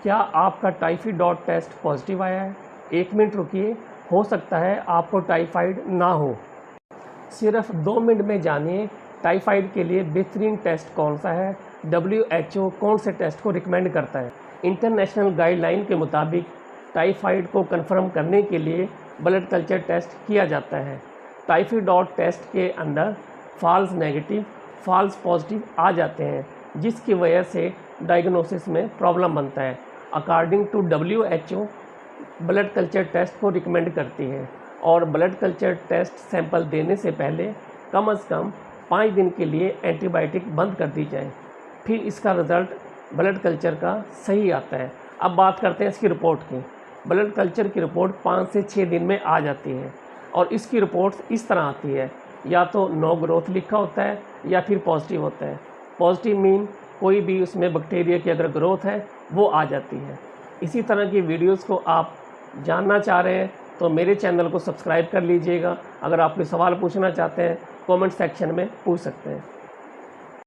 क्या आपका typhoid test positive आया है? 1 मिनट रुकिए, हो सकता है आपको टाइफाइड ना हो। सिर्फ 2 मिनट में जानिए टाइफाइड के लिए बेहतरीन टेस्ट कौन सा है। WHO कौन से टेस्ट को रिकमेंड करता है? इंटरनेशनल गाइडलाइन के मुताबिक टाइफाइड को कंफर्म करने के लिए ब्लड कल्चर टेस्ट किया जाता है। टाइफाइड टेस्ट के अंदर फॉल्स नेगेटिव, फॉल्स पॉजिटिव आ जाते हैं, जिसकी वजह से डायग्नोसिस में प्रॉब्लम बनता है। According to WHO blood culture test को रिकमेंड करती है और ब्लड कल्चर टेस्ट सैंपल देने से पहले कम से कम 5 दिन के लिए एंटीबायोटिक बंद कर दी जाए, फिर इसका रिज़ल्ट ब्लड कल्चर का सही आता है। अब बात करते हैं इसकी रिपोर्ट की। ब्लड कल्चर की रिपोर्ट 5 से 6 दिन में आ जाती है और इसकी रिपोर्ट इस तरह आती है, या तो नो ग्रोथ लिखा होता है या फिर पॉजिटिव होता है। पॉजिटिव मीन कोई भी उसमें बैक्टीरिया की अगर ग्रोथ है वो आ जाती है। इसी तरह की वीडियोस को आप जानना चाह रहे हैं तो मेरे चैनल को सब्सक्राइब कर लीजिएगा। अगर आप कोई सवाल पूछना चाहते हैं कमेंट सेक्शन में पूछ सकते हैं।